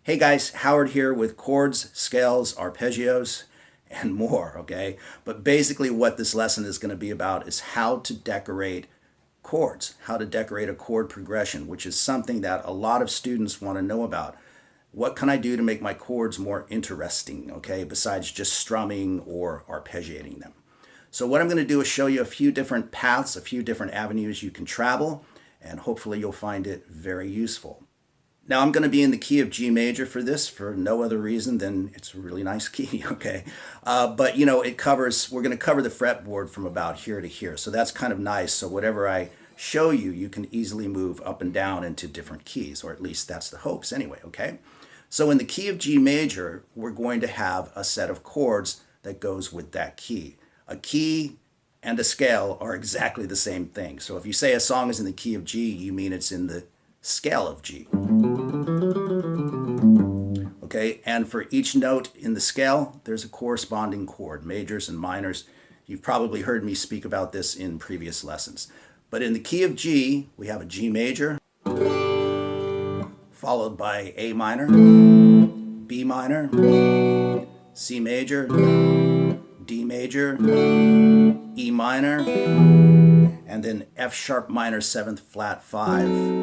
Hey guys, Howard here with chords, scales, arpeggios, and more, okay? But basically what this lesson is going to be about is how to decorate chords, how to decorate a chord progression, which is something that a lot of students want to know about. What can I do to make my chords more interesting, okay, besides just strumming or arpeggiating them? So what I'm going to do is show you a few different paths, a few different avenues you can travel, and hopefully you'll find it very useful. Now I'm going to be in the key of G major for this for no other reason than it's a really nice key, okay? But you know, we're going to cover the fretboard from about here to here. So that's kind of nice. So whatever I show you, you can easily move up and down into different keys, or at least that's the hopes anyway, okay? So in the key of G major, we're going to have a set of chords that goes with that key. A key and a scale are exactly the same thing. So if you say a song is in the key of G, you mean it's in the scale of G. Okay, and for each note in the scale, there's a corresponding chord, majors and minors. You've probably heard me speak about this in previous lessons. But in the key of G, we have a G major, followed by A minor, B minor, C major, D major, E minor, and then F sharp minor 7th flat 5.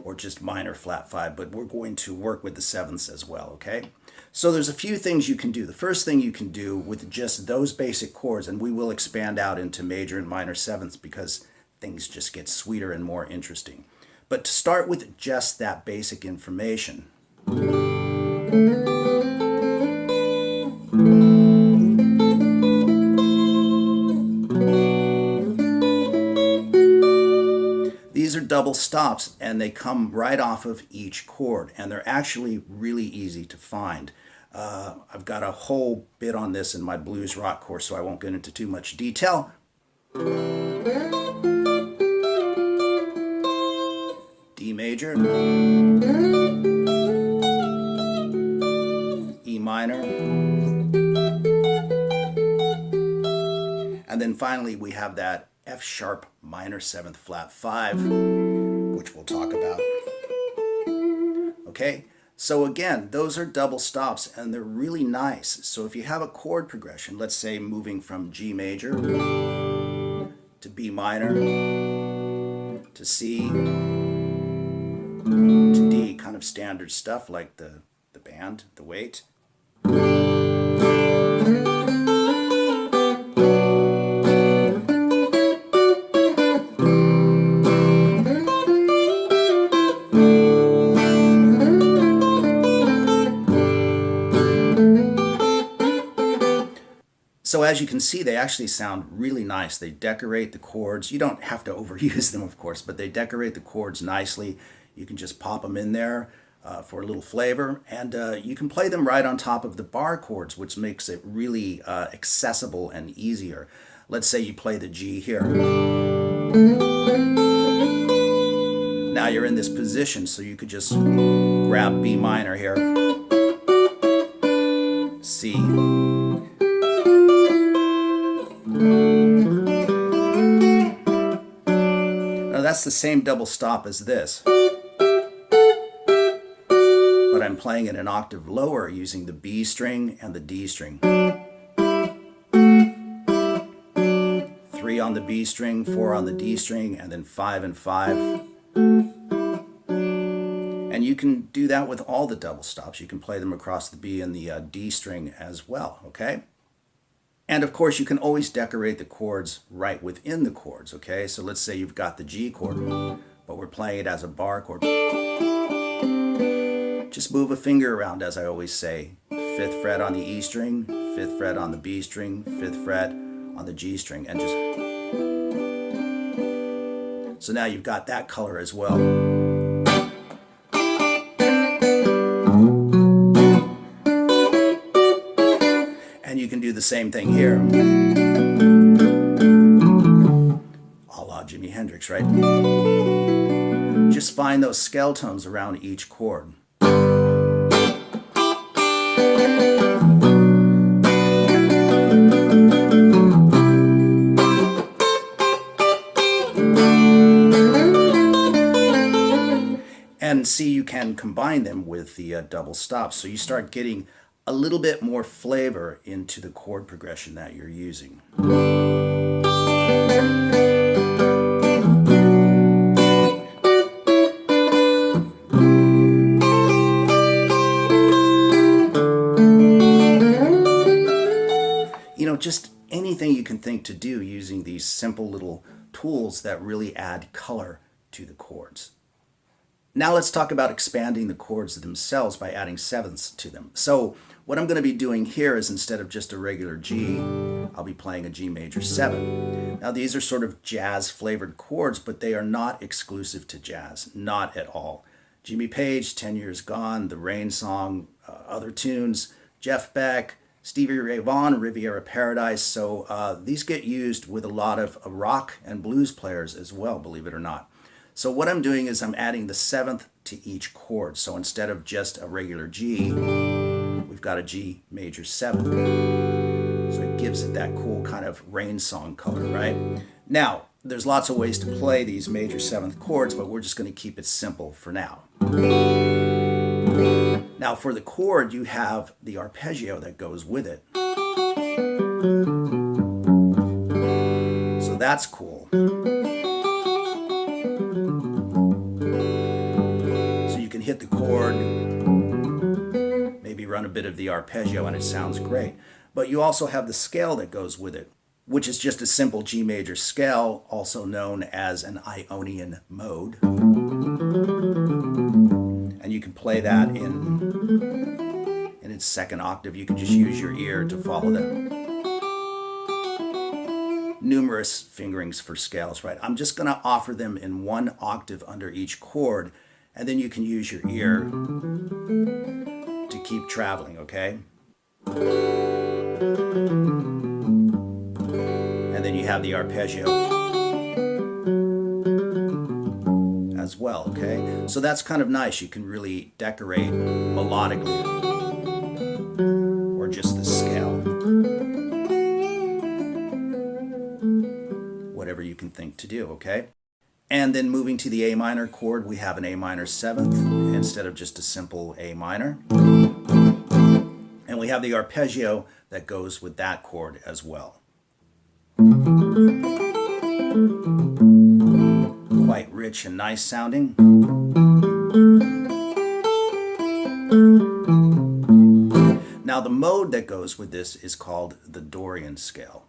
Or just minor flat 5, but we're going to work with the 7ths as well, okay? So there's a few things you can do. The first thing you can do with just those basic chords, and we will expand out into major and minor 7ths because things just get sweeter and more interesting. But to start with just that basic information, these are double stops and they come right off of each chord, and they're actually really easy to find. I've got a whole bit on this in my blues rock course, so I won't get into too much detail. D major, E minor, and then finally we have that F sharp minor 7th flat 5, which we'll talk about. Okay, so again, those are double stops and they're really nice. So if you have a chord progression, let's say moving from G major to B minor to C to D, kind of standard stuff like the band, the weight. So as you can see, they actually sound really nice. They decorate the chords. You don't have to overuse them, of course, but they decorate the chords nicely. You can just pop them in there for a little flavor, and you can play them right on top of the bar chords, which makes it really accessible and easier. Let's say you play the G here. Now you're in this position, so you could just grab B minor here, C, now that's the same double stop as this, but I'm playing it an octave lower using the B string and the D string. 3 on the B string, 4 on the D string, and then 5 and 5. And you can do that with all the double stops. You can play them across the B and the D string as well, okay? And of course, you can always decorate the chords right within the chords, okay? So let's say you've got the G chord, but we're playing it as a bar chord. Just move a finger around, as I always say. 5th fret on the E string, 5th fret on the B string, 5th fret on the G string, and just... So now you've got that color as well. And you can do the same thing here. A la Jimi Hendrix, right? Just find those scale tones around each chord. And see, you can then combine them with the double stops. So you start getting a little bit more flavor into the chord progression that you're using. You know, just anything you can think to do using these simple little tools that really add color to the chords. Now let's talk about expanding the chords themselves by adding sevenths to them. So what I'm going to be doing here is, instead of just a regular G, I'll be playing a G major 7. Now these are sort of jazz flavored chords, but they are not exclusive to jazz, not at all. Jimmy Page, 10 Years Gone, The Rain Song, other tunes, Jeff Beck, Stevie Ray Vaughan, Riviera Paradise. So these get used with a lot of rock and blues players as well, believe it or not. So what I'm doing is I'm adding the seventh to each chord. So instead of just a regular G, we've got a G major 7. So it gives it that cool kind of rain song color, right? Now, there's lots of ways to play these major 7th chords, but we're just going to keep it simple for now. Now for the chord, you have the arpeggio that goes with it. So that's cool. So you can hit the chord, maybe run a bit of the arpeggio, and it sounds great. But you also have the scale that goes with it, which is just a simple G major scale, also known as an Ionian mode. And you can play that in its second octave. You can just use your ear to follow them. Numerous fingerings for scales, right? I'm just going to offer them in one octave under each chord, and then you can use your ear to keep traveling, okay? And then you have the arpeggio as well, okay? So that's kind of nice. You can really decorate melodically, or just the scale. Whatever you can think to do, okay? And then moving to the A minor chord, we have an A minor 7th instead of just a simple A minor. And we have the arpeggio that goes with that chord as well. Quite rich and nice sounding. Now the mode that goes with this is called the Dorian scale.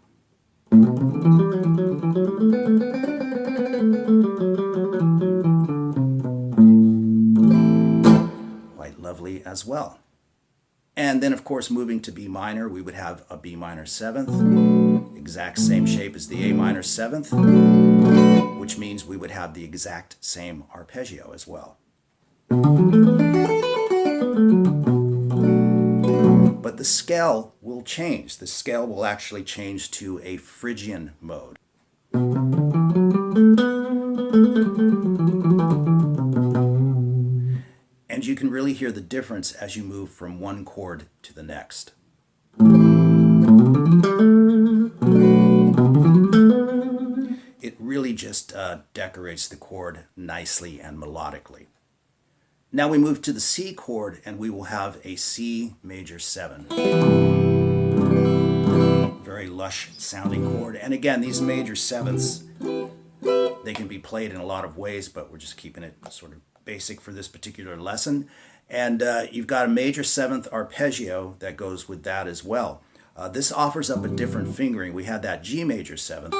Quite lovely as well. And then, of course, moving to B minor, we would have a B minor 7th, exact same shape as the A minor 7th, which means we would have the exact same arpeggio as well. But the scale will change. The scale will actually change to a Phrygian mode. And you can really hear the difference as you move from one chord to the next. It really just decorates the chord nicely and melodically. Now we move to the C chord, and we will have a C major 7. Very lush sounding chord. And again, these major 7ths, they can be played in a lot of ways, but we're just keeping it sort of basic for this particular lesson. And you've got a major 7th arpeggio that goes with that as well. This offers up a different fingering. We had that G major 7th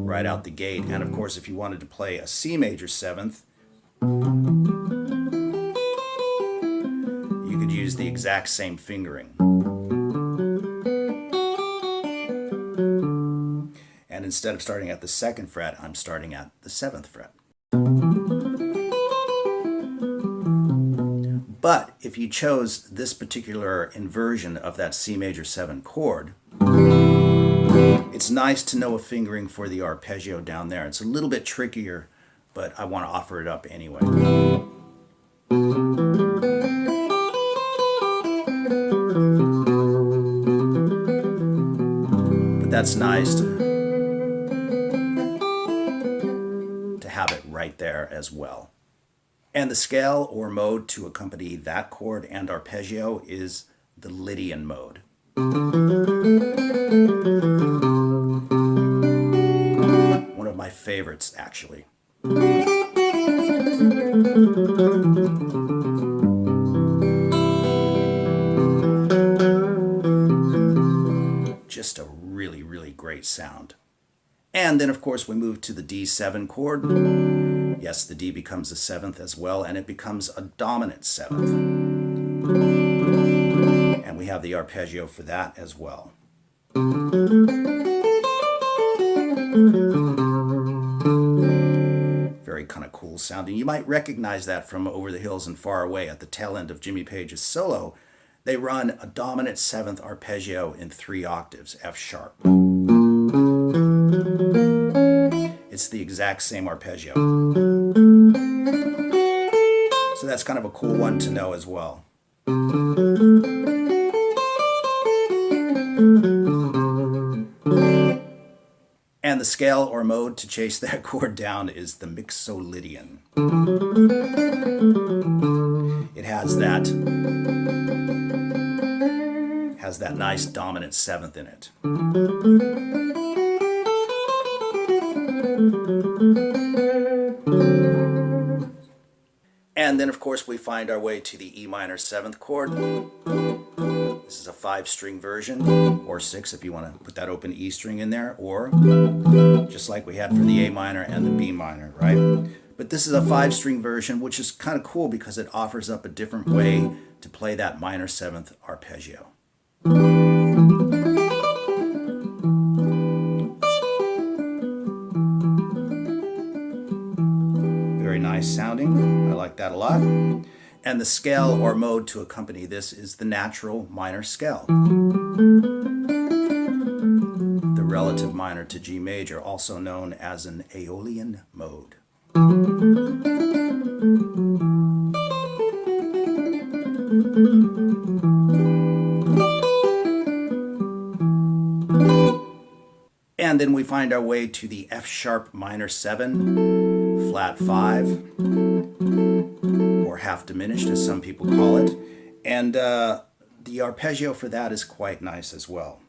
right out the gate. And of course, if you wanted to play a C major 7th, you could use the exact same fingering. And instead of starting at the 2nd fret, I'm starting at the 7th fret. But if you chose this particular inversion of that C major 7 chord, it's nice to know a fingering for the arpeggio down there. It's a little bit trickier, but I want to offer it up anyway. But that's nice to have it right there as well. And the scale or mode to accompany that chord and arpeggio is the Lydian mode. One of my favorites, actually. Just a really, really great sound. And then, of course, we move to the D7 chord. Yes, the D becomes a seventh as well, and it becomes a dominant seventh. And we have the arpeggio for that as well. Very kind of cool sounding. You might recognize that from Over the Hills and Far Away at the tail end of Jimmy Page's solo. They run a dominant seventh arpeggio in 3 octaves, F sharp. It's the exact same arpeggio. So that's kind of a cool one to know as well. And the scale or mode to chase that chord down is the Mixolydian. It has that nice dominant seventh in it. And then, of course, we find our way to the E minor 7th chord. This is a 5-string version, or 6 if you want to put that open E string in there, or just like we had for the A minor and the B minor, right? But this is a 5-string version, which is kind of cool because it offers up a different way to play that minor 7th arpeggio. Very nice sounding. I like that a lot. And the scale or mode to accompany this is the natural minor scale. The relative minor to G major, also known as an Aeolian mode. And then we find our way to the F sharp minor 7, flat 5, or half diminished as some people call it. And the arpeggio for that is quite nice as well.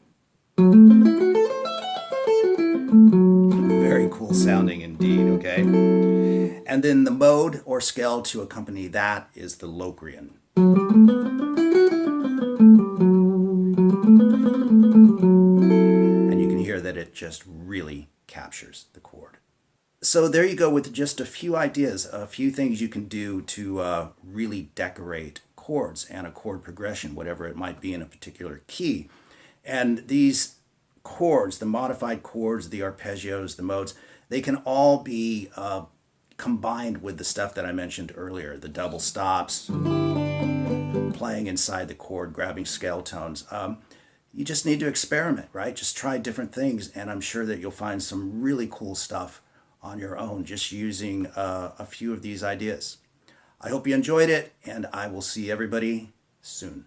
Very cool sounding indeed, okay? And then the mode or scale to accompany that is the Locrian. And you can hear that it just really captures the chord. So there you go with just a few ideas, a few things you can do to really decorate chords and a chord progression, whatever it might be in a particular key. And these chords, the modified chords, the arpeggios, the modes, they can all be combined with the stuff that I mentioned earlier, the double stops, playing inside the chord, grabbing scale tones. You just need to experiment, right? Just try different things, and I'm sure that you'll find some really cool stuff on your own just using a few of these ideas. I hope you enjoyed it, and I will see everybody soon.